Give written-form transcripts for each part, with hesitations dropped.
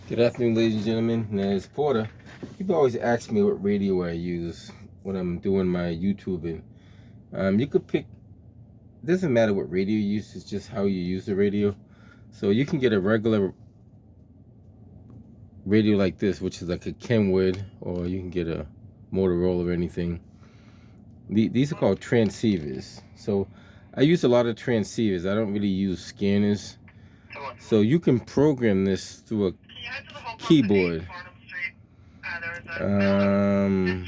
Good afternoon, ladies and gentlemen. Now, as Porter, people always ask me what radio I use when I'm doing my YouTubing. You could pick, it doesn't matter what radio you use, it's just how you use the radio. So you can get a regular radio like this, which is like a Kenwood, or you can get a Motorola or anything. These are called transceivers. So I use a lot of transceivers. I don't really use scanners. So you can program this through a keyboard. Um,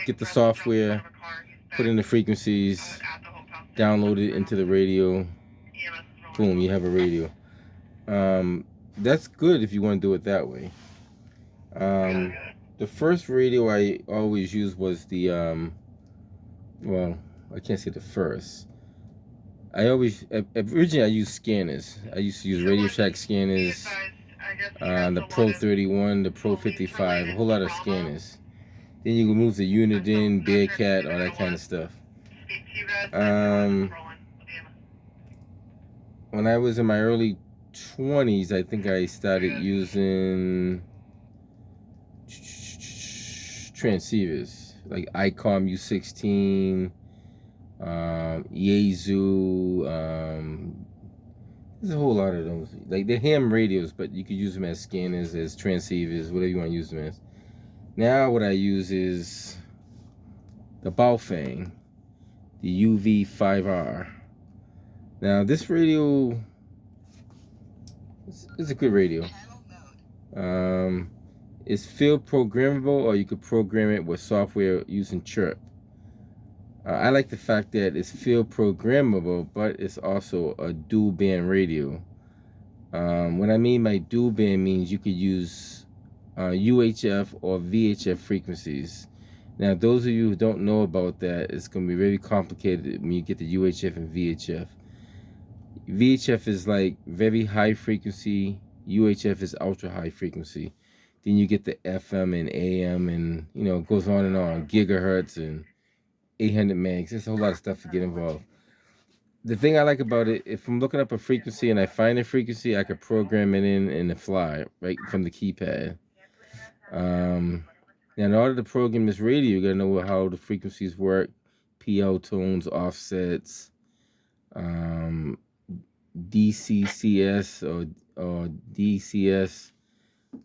get the software, put in the frequencies, download it into the radio. Boom, you have a radio. That's good if you want to do it that way. The first radio I always used was the well, I can't say the first. Originally I used scanners. I used to use Radio Shack scanners, the Pro 31, the Pro 55, a whole lot of scanners. Then you can move to Uniden, Bearcat, all that kind of stuff. When I was in my early 20s, I think I started using transceivers like ICOM U16, Yaesu. There's a whole lot of those. Like they're ham radios, but you could use them as scanners, as transceivers, whatever you want to use them as. Now what I use is the Baofeng, the UV5R. Now this radio is a good radio. It's field programmable, or you could program it with software using Chirp. I like the fact that it's field programmable, but it's also a dual band radio. What I mean by dual band means you could use UHF or VHF frequencies. Now, those of you who don't know about that, it's going to be very complicated when you get the UHF and VHF. VHF is like very high frequency. UHF is ultra high frequency. Then you get the FM and AM, and it goes on and on, gigahertz and 800 megs. There's a whole lot of stuff to get involved. The thing I like about it, if I'm looking up a frequency and I find a frequency, I could program it in the fly right from the keypad. Now, in order to program this radio, you gotta know how the frequencies work, PL tones, offsets, DCCS or DCS,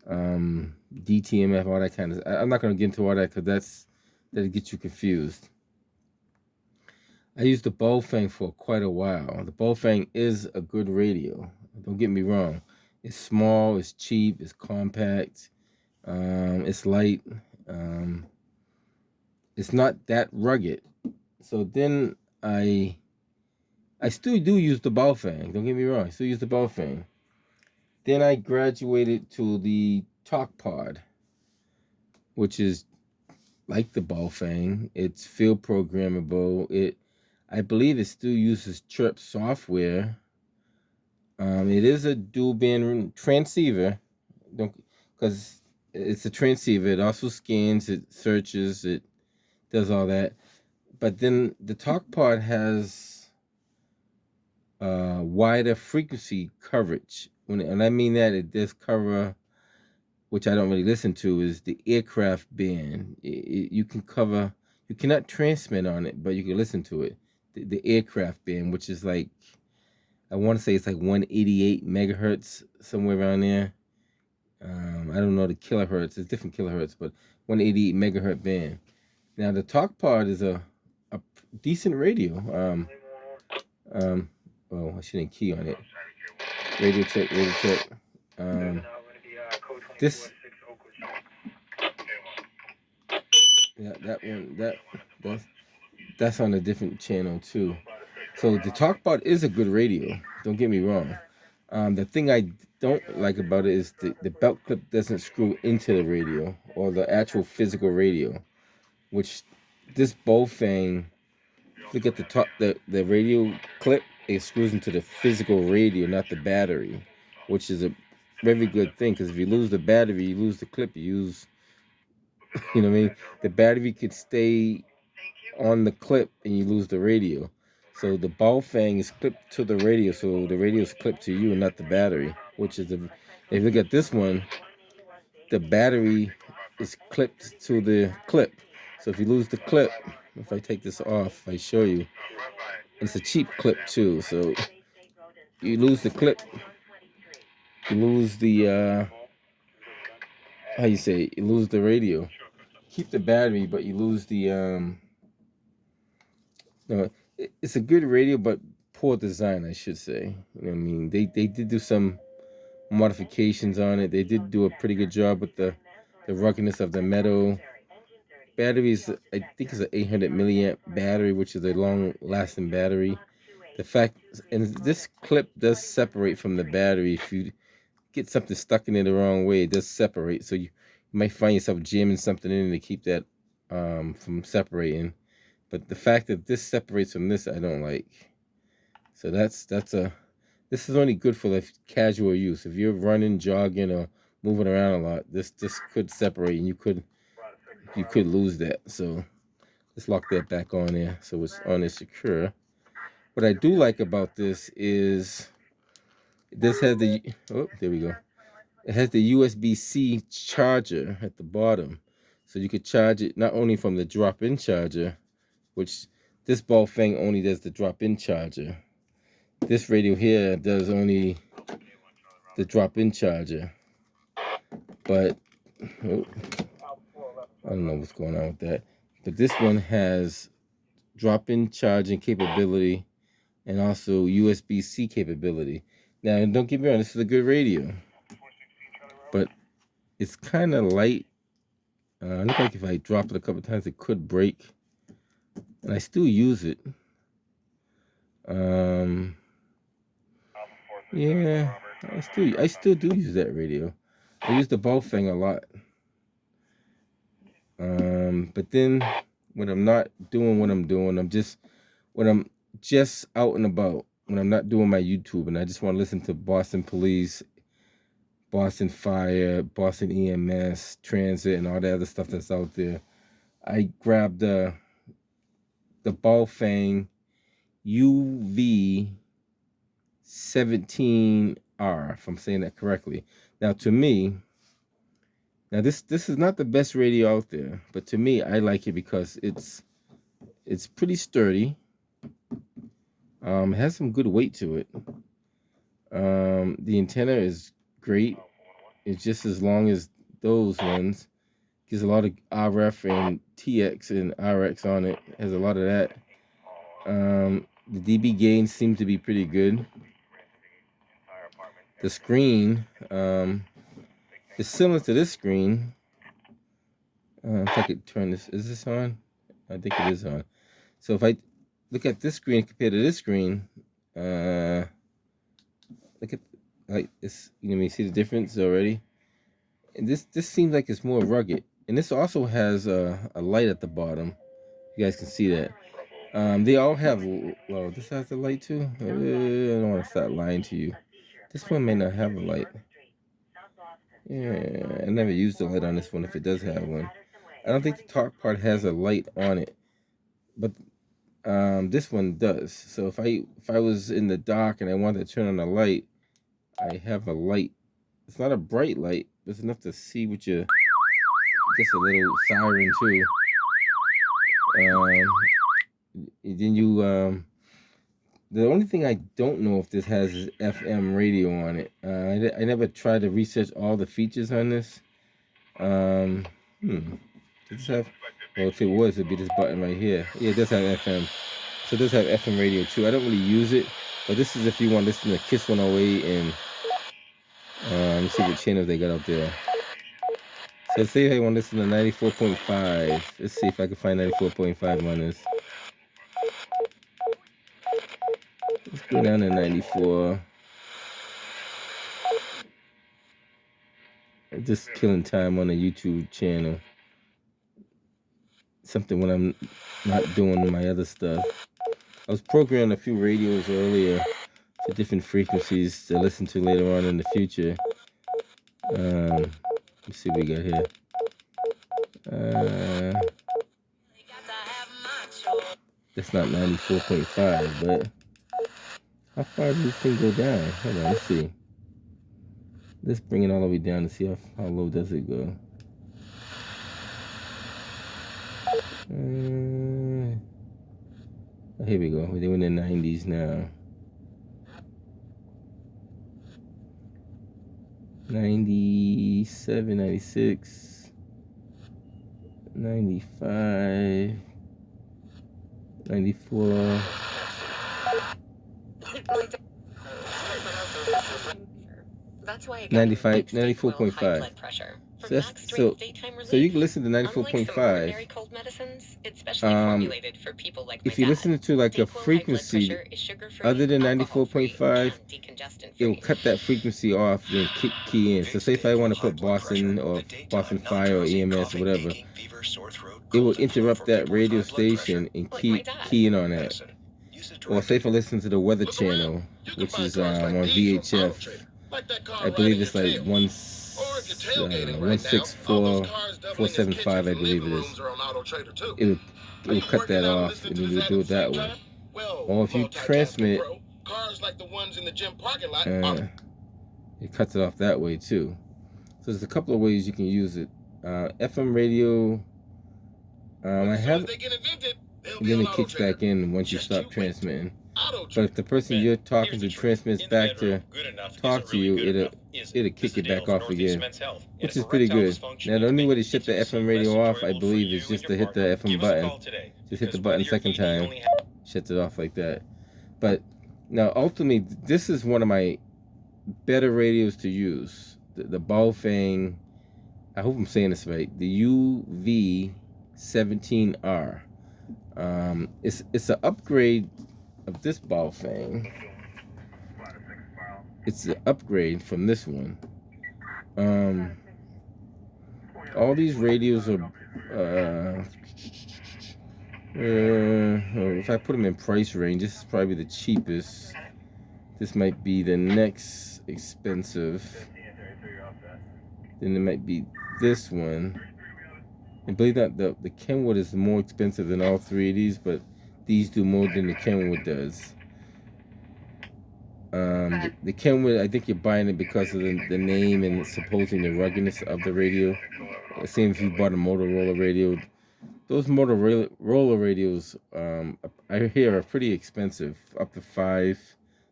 DTMF, all that kind of. I'm not gonna get into all that because that'll get you confused. I used the Baofeng for quite a while. The Baofeng is a good radio. Don't get me wrong. It's small, it's cheap, it's compact, it's light. It's not that rugged. So then I still do use the Baofeng. Don't get me wrong. I still use the Baofeng. Then I graduated to the TalkPod, which is like the Baofeng. It's field programmable. I believe it still uses Chirp software. It is a dual band transceiver, because it's a transceiver. It also scans, it searches, it does all that. But then the TalkPod has wider frequency coverage. And I mean that it does cover, which I don't really listen to, is the aircraft band. You can cover, you cannot transmit on it, but you can listen to it. The aircraft band, which is like, I want to say it's like 188 megahertz, somewhere around there. I don't know the kilohertz. It's different kilohertz, but 188 megahertz band. Now the TalkPod is a decent radio. I shouldn't key on it. Radio check. This. Yeah, that's on a different channel too. So the TalkPod is a good radio. Don't get me wrong. The thing I don't like about it is the belt clip doesn't screw into the radio or the actual physical radio, which this Baofeng, look at the top, the radio clip, it screws into the physical radio, not the battery, which is a very good thing, because if you lose the battery, you lose the clip, you use, you know what I mean? The battery could stay on the clip and you lose the radio. So the Baofeng is clipped to the radio, so the radio is clipped to you and not the battery, which is if you look at this one, the battery is clipped to the clip. So if you lose the clip, if I take this off, I show you, it's a cheap clip too. So you lose the clip, you lose the how you say, you lose the radio. Keep the battery, but you lose the no, it's a good radio, but poor design, I should say. I mean, they did do some modifications on it. They did do a pretty good job with the ruggedness of the metal. Batteries, I think, is an 800 milliamp battery, which is a long-lasting battery. The fact, and this clip does separate from the battery. If you get something stuck in it the wrong way, it does separate. So you might find yourself jamming something in to keep that from separating. But the fact that this separates from this, I don't like. So this is only good for like casual use. If you're running, jogging, or moving around a lot, this could separate, and you could lose that. So let's lock that back on there, so it's on and secure. What I do like about this is this has the there we go. It has the USB-C charger at the bottom, so you could charge it not only from the drop-in charger, which this Baofeng only does the drop-in charger. This radio here does only the drop-in charger, but I don't know what's going on with that. But this one has drop-in charging capability and also USB-C capability. Now, don't get me wrong, this is a good radio, but it's kind of light. It looks like if I drop it a couple times, it could break, and I still use it. Yeah, I still do use that radio. I use the Baofeng a lot. But then when I'm not doing what I'm doing, when I'm just out and about, when I'm not doing my YouTube and I just want to listen to Boston Police, Boston Fire, Boston EMS, Transit, and all the other stuff that's out there, I grab the Baofeng UV17R, if I'm saying that correctly. Now, to me, this is not the best radio out there, but to me, I like it because it's pretty sturdy. It has some good weight to it. The antenna is great. It's just as long as those ones. Gives a lot of RF and TX and RX on it. Has a lot of that. The dB gain seems to be pretty good. The screen is similar to this screen. If I could turn this, is this on? I think it is on. So if I look at this screen compared to this screen, look at like this. You know, see the difference already. And this seems like it's more rugged. And this also has a light at the bottom. You guys can see that. They all have. Well, this has a light too. I don't want to start lying to you. This one may not have a light. Yeah, I never used the light on this one. If it does have one, I don't think the talk part has a light on it, but this one does. So if I was in the dark and I wanted to turn on a light, I have a light. It's not a bright light, but it's enough to see what you. Just a little siren too. Then you the only thing I don't know if this has is FM radio on it. I never tried to research all the features on this. Does this have? Well, if it was, it'd be this button right here. Yeah, it does have FM. So it does have FM radio too. I don't really use it, but this is if you want to listen to Kiss 108 and let's see what channels they got out there. So say I want to listen to 94.5. Let's see if I can find 94.5 on this. Let's go down to 94. I'm just killing time on the YouTube channel. Something when I'm not doing my other stuff. I was programming a few radios earlier for different frequencies to listen to later on in the future. Let's see what we got here. That's not 94.5, but how far does this thing go down? Hold on, let's see. Let's bring it all the way down to see how low does it go. Here we go. We're doing the 90s now. 97, 96, 95, 94. That's why 95, 94.5. So you can listen to 94.5. If you listen to like a frequency other than 94.5, it will cut that frequency off, then key in. So say if I want to put Boston or Boston Fire or EMS or whatever, it will interrupt that radio station and key in on that. Or say if I listen to the Weather Channel, which is on VHF, I believe it's like 164,475, I believe it is. It will cut that off, and you will do it that way. Or if you transmit, it cuts it off that way too. So there's a couple of ways you can use it. FM radio, I have, and then it kicks back in once you stop transmitting. But if the person you're talking to transmits back to talk to you, it'll kick it back off again, which is pretty good. Now the only way to shut the FM radio off, I believe, is just to hit the FM button. Just hit the button second time, shuts it off like that. But now ultimately, this is one of my better radios to use. The Baofeng, I hope I'm saying this right, the UV17R. It's an upgrade of this Baofeng. It's an upgrade from this one. All these radios are if I put them in price range, this is probably the cheapest. This might be the next expensive. Then it might be this one. And believe that the Kenwood is more expensive than all three of these, but these do more than the Kenwood does. The Kenwood, I think you're buying it because of the name and supposing the ruggedness of the radio. Same if you bought a Motorola radio. Those Motorola radios, I hear, are pretty expensive, up to $5,000,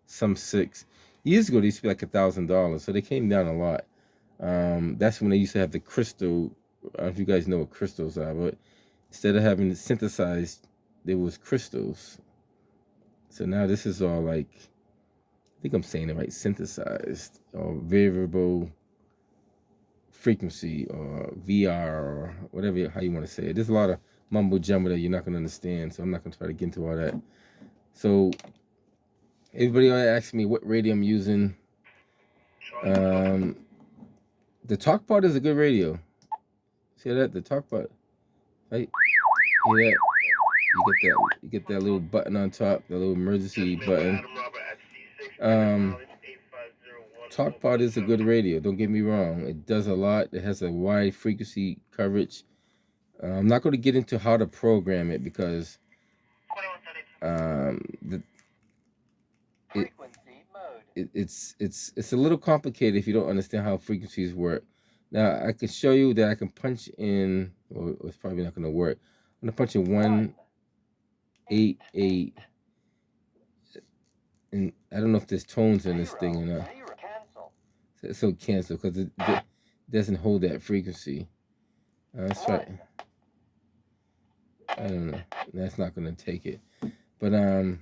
some $6,000. Years ago, they used to be like $1,000, so they came down a lot. That's when they used to have the crystal. I don't know if you guys know what crystals are, but instead of having it synthesized, there was crystals. So now this is all like, I think I'm saying it right, synthesized, or variable frequency, or VR, or whatever, how you want to say it. There's a lot of mumbo jumbo that you're not going to understand, so I'm not going to try to get into all that. So everybody asks me what radio I'm using. The TalkPod is a good radio. See that? The TalkPod, right? Hear that? You get that little button on top, the little emergency button. TalkPod is a good radio. Don't get me wrong. It does a lot. It has a wide frequency coverage. I'm not going to get into how to program it because it's a little complicated if you don't understand how frequencies work. Now I can show you that I can punch in. Well, it's probably not going to work. I'm going to punch in 188, and I don't know if there's tones in this thing or not. So cancel because it doesn't hold that frequency. That's right. I don't know. That's not going to take it. But yeah,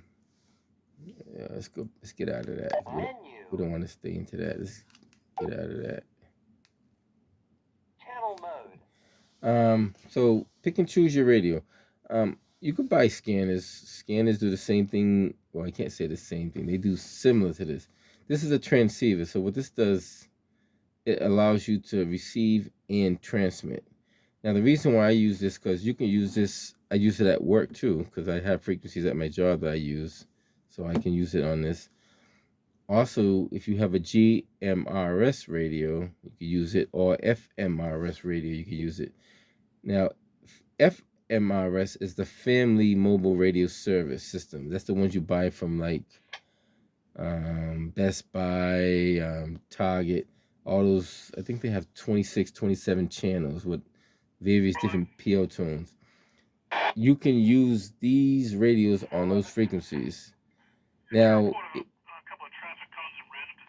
let's go. Let's get out of that. We don't want to stay into that. Let's get out of that. Channel mode. So pick and choose your radio. You could buy scanners. Scanners do the same thing. Well, I can't say the same thing. They do similar to this. This is a transceiver. So what this does, it allows you to receive and transmit. Now, the reason why I use this, because you can use this, I use it at work too, because I have frequencies at my job that I use. So I can use it on this. Also, if you have a GMRS radio, you can use it, or FMRS radio, you can use it. Now, FMRS is the Family Mobile Radio Service System. That's the ones you buy from like Best Buy, Target. all those, I think they have 26, 27 channels with various different PO tones. You can use these radios on those frequencies. Now,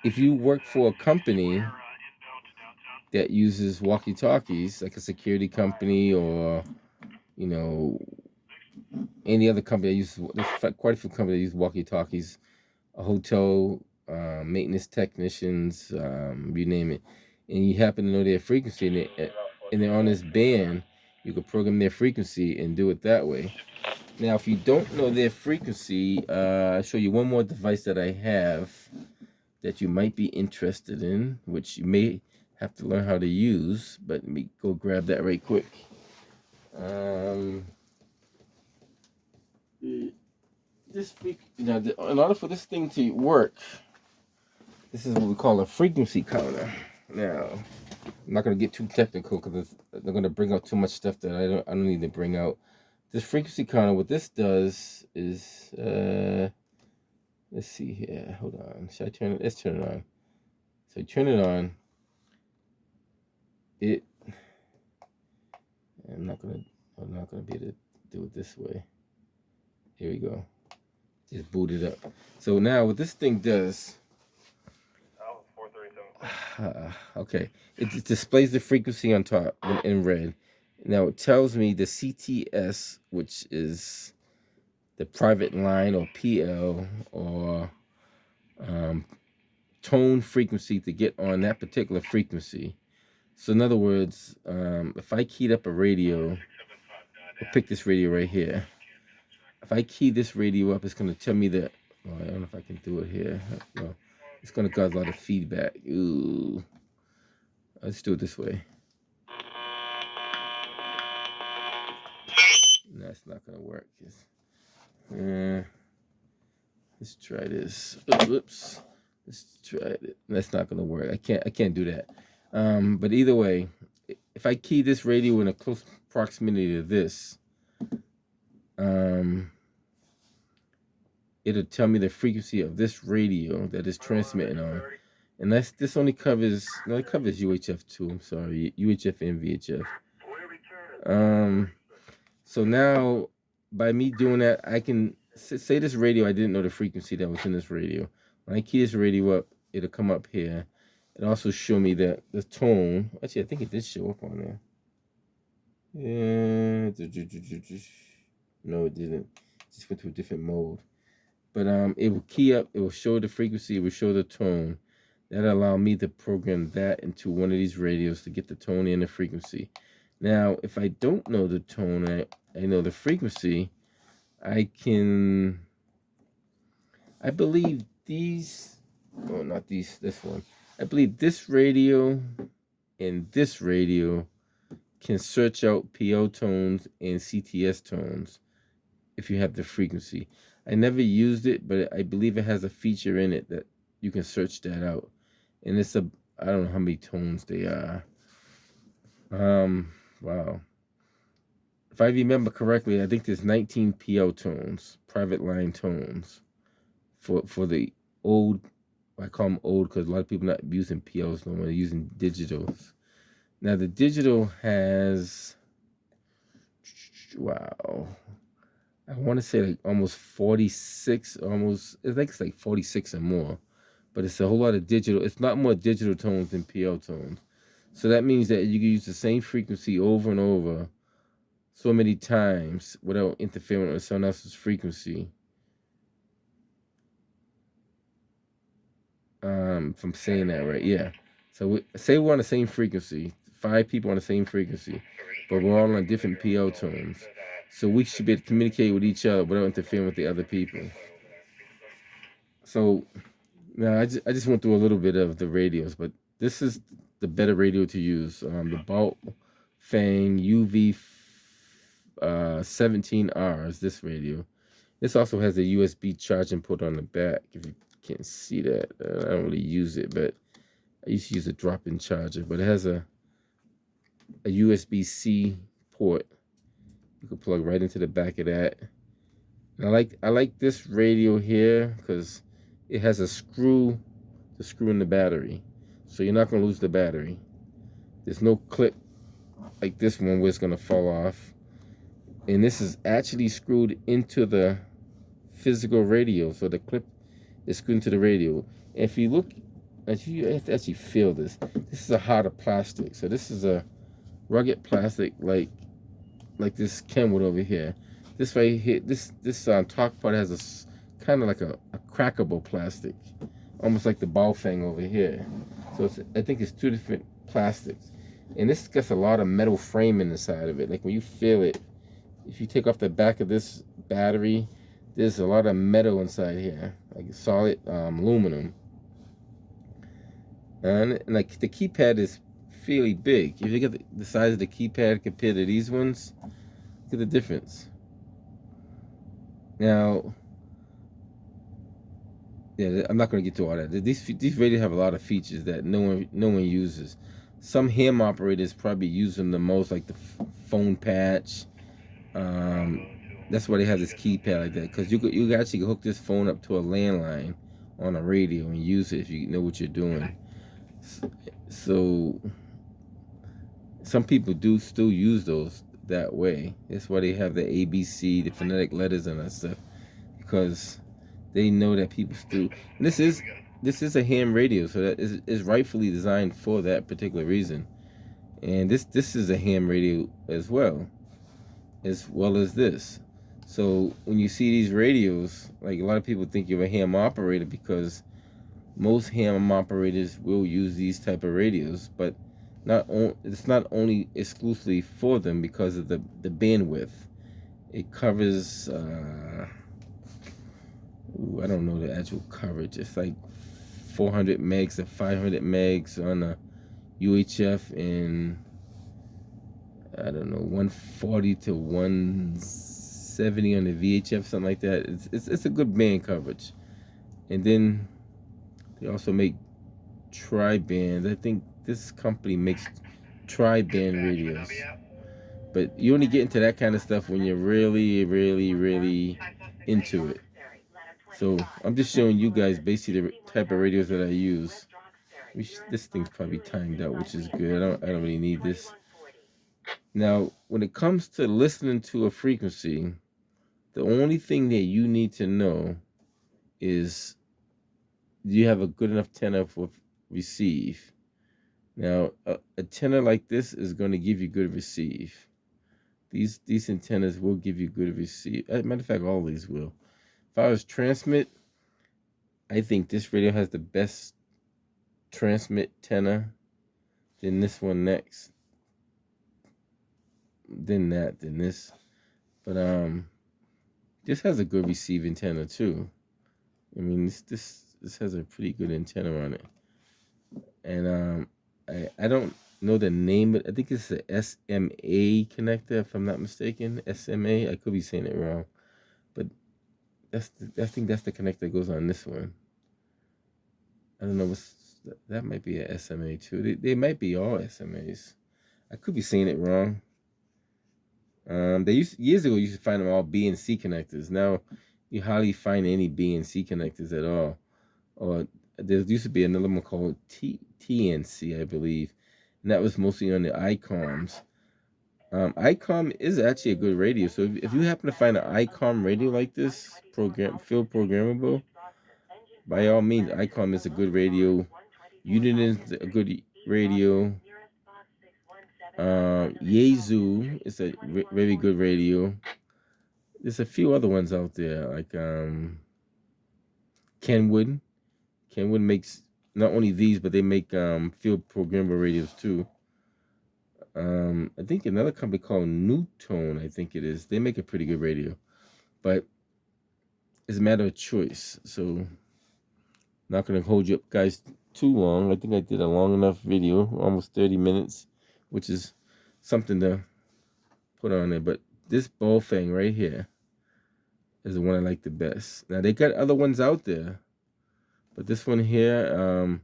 if you work for a company that uses walkie-talkies, like a security company or, you know, any other company that uses, there's quite a few companies that use walkie-talkies, a hotel, maintenance technicians, you name it, and you happen to know their frequency and they're on this band, you can program their frequency and do it that way. Now, if you don't know their frequency, I'll show you one more device that I have that you might be interested in, which you may have to learn how to use, but let me go grab that right quick. In order for this thing to work, this is what we call a frequency counter. Now, I'm not going to get too technical because they're going to bring out too much stuff that I don't need to bring out. This frequency counter, what this does is, let's see here. Hold on. Should I turn it? Let's turn it on. So you turn it on. I'm not gonna be able to do it this way. Here we go. Just boot it up. So now what this thing does. Okay, it displays the frequency on top in red. Now it tells me the CTS, which is the private line or PL or tone frequency to get on that particular frequency. So in other words, if I keyed up a radio, we'll pick this radio right here. If I key this radio up, it's going to tell me that, well, I don't know if I can do it here. No, it's going to cause a lot of feedback. Ooh. Let's do it this way. That's not going to work. Let's try this. Oops. Let's try it. That's not going to work. I can't do that. But either way, if I key this radio in a close proximity to this, it'll tell me the frequency of this radio that is transmitting on. And this only covers, no, it covers UHF too. I'm sorry, UHF and VHF. So now by me doing that, I can say this radio, I didn't know the frequency that was in this radio. When I key this radio up, it'll come up here. It also show me that the tone. Actually, I think it did show up on there. Yeah. No, it didn't. It just went to a different mode. But it will key up. It will show the frequency. It will show the tone. That'll allow me to program that into one of these radios to get the tone and the frequency. Now, if I don't know the tone, I know the frequency, I believe these, oh, not these, this one. I believe this radio and this radio can search out PO tones and CTS tones if you have the frequency. I never used it, but I believe it has a feature in it that you can search that out. And it's I don't know how many tones they are. Wow. If I remember correctly, I think there's 19 PO tones, private line tones, for the old. I call them old because a lot of people are not using POs no more. They're using digitals. Now the digital has, wow, I want to say like almost 46, almost, I think it's like 46 or more. But it's a whole lot of digital. It's not more digital tones than PO tones. So that means that you can use the same frequency over and over so many times without interfering with someone else's frequency. If I'm saying that right, yeah. So say we're on the same frequency, 5 people on the same frequency, but we're all on different PO tones. So we should be able to communicate with each other without interfering with the other people. So now I just went through a little bit of the radios, but this is the better radio to use. The Baofeng UV17R is this radio. This also has a USB charging port on the back. If you can't see that, I don't really use it, but I used to use a drop-in charger. But it has a USB-C port. You can plug right into the back of that. And I like this radio here because it has a screw to screw in the battery. so you're not going to lose the battery. There's no clip like this one where it's going to fall off. And this is actually screwed into the physical radio, so the clip is screwed into the radio. If you look, you have to actually feel this. This is a harder plastic, so this is a rugged plastic like this Kenwood over here. This right here, this top part has a kind of like a crackable plastic, almost like the Baofeng over here. So I think it's two different plastics, and this gets a lot of metal framing inside of it. Like when you feel it, if you take off the back of this battery, there's a lot of metal inside here, like solid aluminum. And like the keypad is fairly big. If you look at the size of the keypad compared to these ones, look at the difference. Now, yeah, I'm not going to get to all that. These radios have a lot of features that no one uses. Some ham operators probably use them the most, like the phone patch. That's why they have this keypad like that, because you actually hook this phone up to a landline on a radio and use it if you know what you're doing. So some people do still use those that way. That's why they have the ABC, the phonetic letters and that stuff, because they know that people still. And this is a ham radio, so that is rightfully designed for that particular reason. And this is a ham radio as well as this. So when you see these radios, like a lot of people think you're a ham operator because most ham operators will use these type of radios, but it's not only exclusively for them because of the bandwidth. It covers I don't know the actual coverage. It's like 400 megs to 500 megs on a UHF and I don't know 140 to 170 on the VHF, something like that. It's a good band coverage. And then they also make tri-band. I think this company makes tri-band radios. But you only get into that kind of stuff when you're really, really, really into it. So I'm just showing you guys basically the type of radios that I use. This thing's probably timed out, which is good. I don't really need this. Now, when it comes to listening to a frequency, the only thing that you need to know is, do you have a good enough tenor for receive? Now, a tenor like this is going to give you good receive. These antennas will give you good receive. As a matter of fact, all these will. If I was transmit, I think this radio has the best transmit tenor. Then this one next. Then that. Then this. But this has a good receive antenna too. I mean, this has a pretty good antenna on it. And I don't know the name, but I think it's a SMA connector, if I'm not mistaken. SMA. I could be saying it wrong, but I think that's the connector that goes on this one. I don't know. That might be a SMA too. They might be all SMAs. I could be saying it wrong. Years ago you used to find them all B and C connectors. Now you hardly find any B and C connectors at all. Or there used to be another one called TNC, I believe, and that was mostly on the ICOMs. ICOM is actually a good radio. So if you happen to find an ICOM radio like this, field programmable, by all means, ICOM is a good radio. Uniden is a good radio. Yaesu is a very good radio. There's a few other ones out there, like Kenwood. Kenwood makes not only these, but they make field programmable radios too. I think another company called Newtone, I think it is. They make a pretty good radio, but it's a matter of choice. So, not going to hold you up, guys, too long. I think I did a long enough video, almost 30 minutes, which is something to put on there. But this Baofeng right here is the one I like the best. Now, they got other ones out there, but this one here,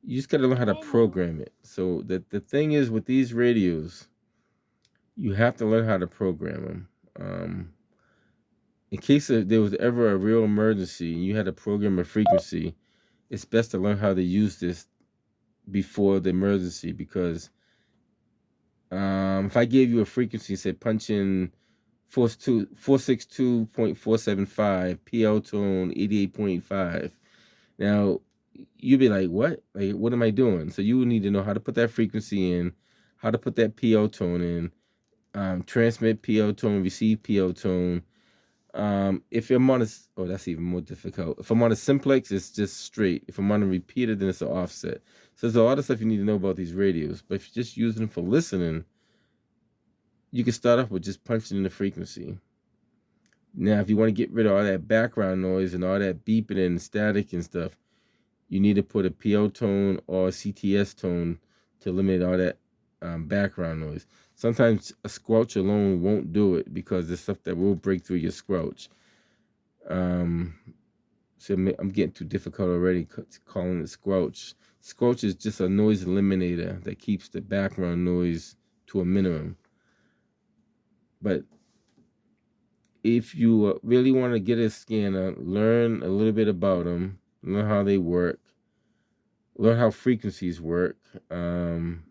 you just got to learn how to program it. So the thing is with these radios, you have to learn how to program them. In case there was ever a real emergency and you had to program a frequency, it's best to learn how to use this before the emergency, because if I gave you a frequency and said punch in 462.475 PL tone 88.5, now you'd be like, what? Like, what am I doing? So you would need to know how to put that frequency in, how to put that PL tone in, transmit PL tone, receive PL tone. If I'm on a, oh, that's even more difficult. If I'm on a simplex, it's just straight. If I'm on a repeater, then it's an offset. So there's a lot of stuff you need to know about these radios. But if you're just using them for listening, you can start off with just punching in the frequency. Now, if you want to get rid of all that background noise and all that beeping and static and stuff, you need to put a PL tone or a CTS tone to eliminate all that background noise. Sometimes a squelch alone won't do it, because there's stuff that will break through your squelch. So I'm getting too difficult already calling it squelch. Squelch is just a noise eliminator that keeps the background noise to a minimum. But if you really want to get a scanner, learn a little bit about them, learn how they work, learn how frequencies work, learn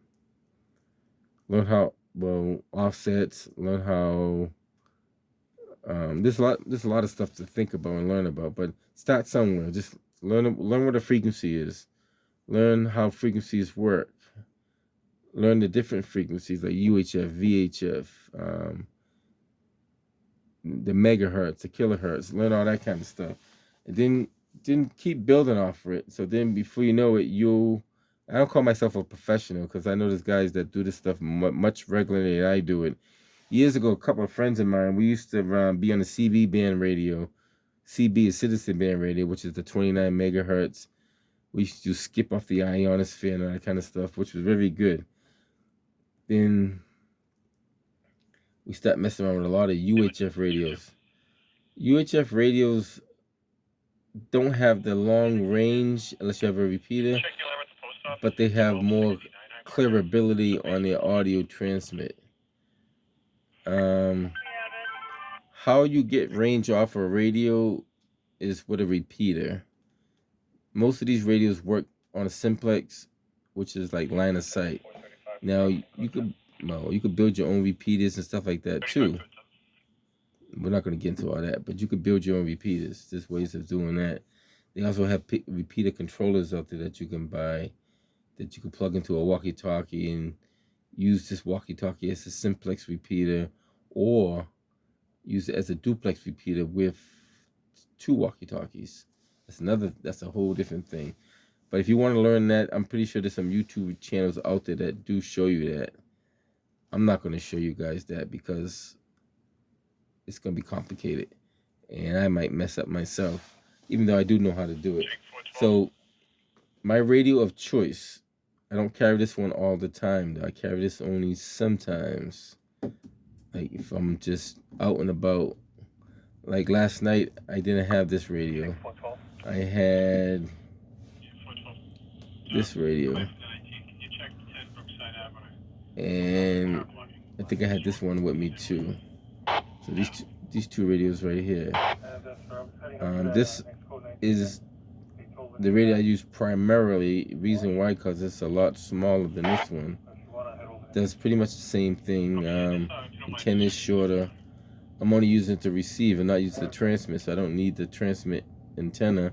how, well, offsets, learn how, there's a lot of stuff to think about and learn about, but start somewhere. Just learn what a frequency is, learn how frequencies work, learn the different frequencies like UHF, VHF, the megahertz, the kilohertz, learn all that kind of stuff, and then keep building off of it. So then before you know it, I don't call myself a professional, because I know there's guys that do this stuff much regularly than I do it. Years ago, a couple of friends of mine, we used to be on the CB band radio. CB is Citizen Band Radio, which is the 29 megahertz. We used to skip off the ionosphere and all that kind of stuff, which was very good. Then we started messing around with a lot of UHF radios. UHF radios don't have the long range unless you have a repeater, but they have more clearability on their audio transmit. How you get range off a radio is with a repeater. Most of these radios work on a simplex, which is like line of sight. Now you could build your own repeaters and stuff like that too. We're not going to get into all that, but you could build your own repeaters. There's ways of doing that. They also have repeater controllers out there that you can buy, that you can plug into a walkie-talkie and use this walkie-talkie as a simplex repeater, or use it as a duplex repeater with 2 walkie-talkies. That's a whole different thing. But if you want to learn that, I'm pretty sure there's some YouTube channels out there that do show you that. I'm not going to show you guys that, because it's going to be complicated, and I might mess up myself, even though I do know how to do it. So my radio of choice, I don't carry this one all the time, though. I carry this only sometimes. Like if I'm just out and about. Like last night, I didn't have this radio. I had this radio. And I think I had this one with me too. So these two radios right here. This is the radio I use primarily. Reason why, because it's a lot smaller than this one. Does pretty much the same thing. Antenna is shorter. I'm only using it to receive and not use the transmit, so I don't need the transmit antenna.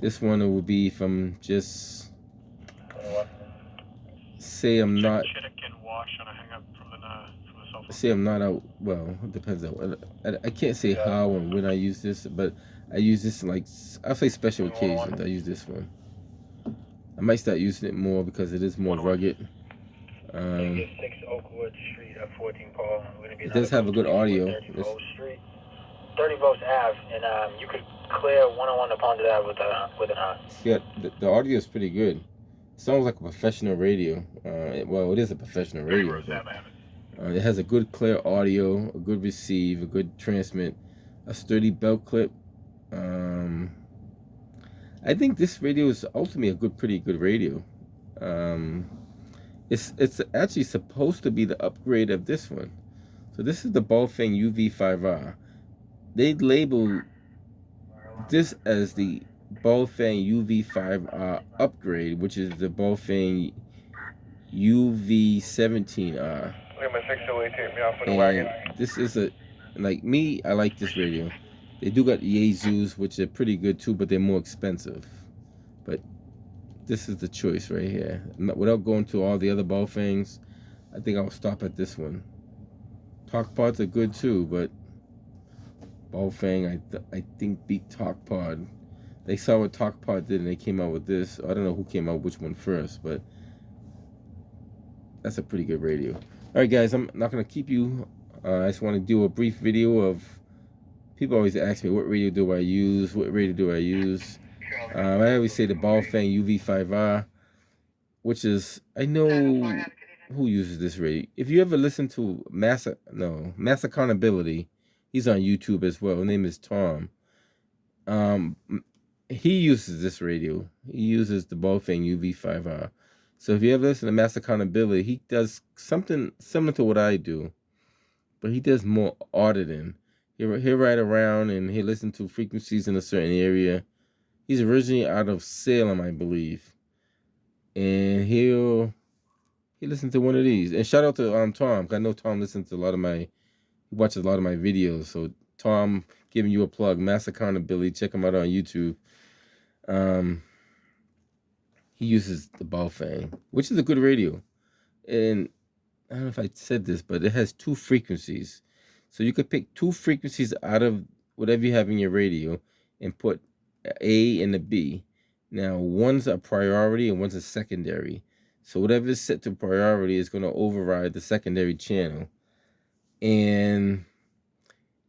This one will be if I'm just, say I'm not out, well, it depends on, I can't say how and when I use this, but I use this in, like, I'll say special occasions. I use this one. I might start using it more because it is more rugged. It does have a good audio. 30 volts Ave, and you could clear 101 to Pondit Ave with an eye. Yeah, the audio is pretty good. It sounds like a professional radio. Well, it is a professional radio. But, it has a good clear audio, a good receive, a good transmit, a sturdy belt clip. I think this radio is ultimately a pretty good radio. It's actually supposed to be the upgrade of this one. So this is the Baofeng UV5R. They label this as the Baofeng UV5R upgrade, which is the Baofeng UV17R. Look at my 608 take me off with a And wagon. this is like me, I like this radio. They do got Yaesus, which are pretty good too, but they're more expensive. But this is the choice right here. Without going to all the other Baofengs, I think I'll stop at this one. Talk pods are good too, but Baofeng I think beat Talk Pod. They saw what Talk Pod did and they came out with this. I don't know who came out which one first, but that's a pretty good radio. All right, guys, I'm not gonna keep you. I just want to do a brief video of. People always ask me what radio do I use. What radio do I use? I always say the Baofeng UV5R, which is I know who uses this radio. If you ever listen to Mass Accountability, he's on YouTube as well. His name is Tom. He uses this radio. He uses the Baofeng UV5R. So if you ever listen to Mass Accountability, he does something similar to what I do, but he does more auditing. He'll ride around and he'll listen to frequencies in a certain area. He's originally out of Salem, I believe, and he'll listen to one of these. And shout out to Tom. I know Tom listens to he watches a lot of my videos. So Tom, giving you a plug, Mass Accountability. Check him out on YouTube. He uses the Baofeng, which is a good radio. And I don't know if I said this, but it has 2 frequencies. So you could pick 2 frequencies out of whatever you have in your radio and put A and a B. Now, one's a priority and one's a secondary. So whatever is set to priority is going to override the secondary channel. And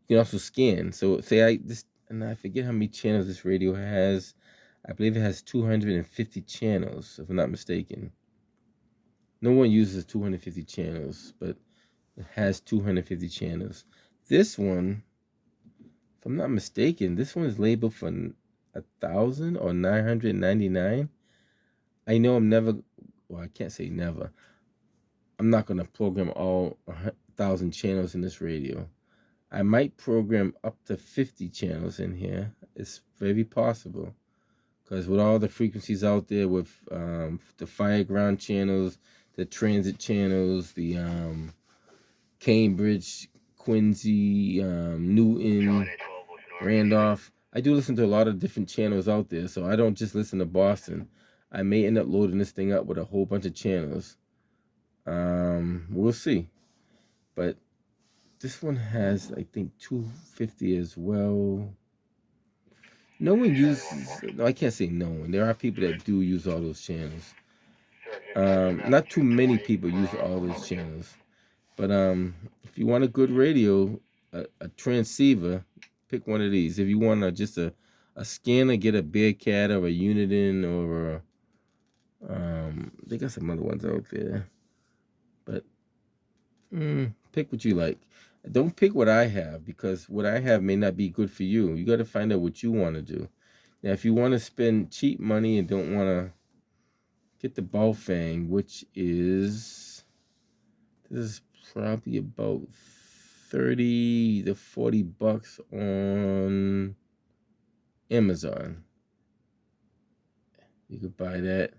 you can also scan. So say I forget how many channels this radio has. I believe it has 250 channels, if I'm not mistaken. No one uses 250 channels, but it has 250 channels. This one, if I'm not mistaken, this one is labeled for 1,000 or 999. I know I can't say never. I'm not going to program all 1,000 channels in this radio. I might program up to 50 channels in here. It's very possible. Because with all the frequencies out there, with the Fireground channels, the Transit channels, the Cambridge, Quincy, Newton, Randolph, I do listen to a lot of different channels out there. So I don't just listen to Boston. I may end up loading this thing up with a whole bunch of channels. We'll see. But this one has, I think, 250 as well. No one uses, no, I can't say no one. There are people that do use all those channels. Not too many people use all those channels. But if you want a good radio, a transceiver, pick one of these. If you want just a scanner, get a Bearcat or a Uniden or they got some other ones out there. But pick what you like. Don't pick what I have, because what I have may not be good for you. You got to find out what you want to do. Now, if you want to spend cheap money and don't want to get the Baofeng, which is, this is probably about 30 to 40 bucks on Amazon. You could buy that,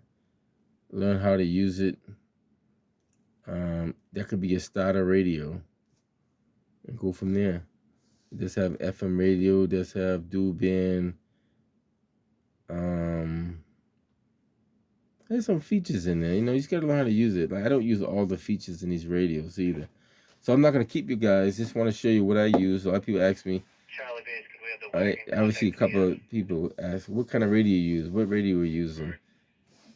learn how to use it. That could be a starter radio. And go from there. It does have FM radio, it does have dual band. There's some features in there. You know, you just gotta learn how to use it. Like, I don't use all the features in these radios either. So I'm not gonna keep you guys. Just want to show you what I use. A lot of people ask me. I obviously a couple of people ask, what kind of radio you use? What radio are you using?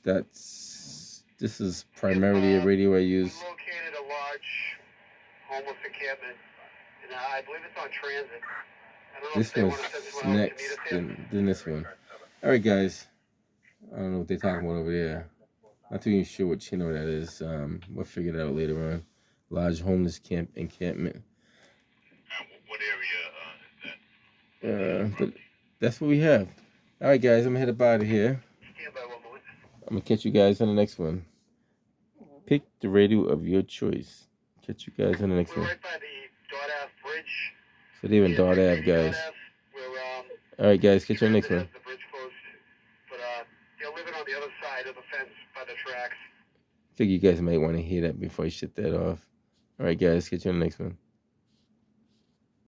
This is primarily a radio I use. Located a large homeless encampment. I believe it's on Transit. This one's next than this one. All right, guys. I don't know what they're talking about over there. Not too even sure what channel that is. We'll figure it out later on. Large homeless encampment. What area is that? But that's what we have. All right, guys. I'm gonna head up out of here. I'm gonna catch you guys on the next one. Pick the radio of your choice. Catch you guys on the next one. Right by the Dart Ave Bridge. So they're in Dart Ave, guys. All right, guys. Catch you on the next one. The bridge closed. the tracks. Figure you guys might want to hear that before I shut that off. All right, guys, get you on the next one.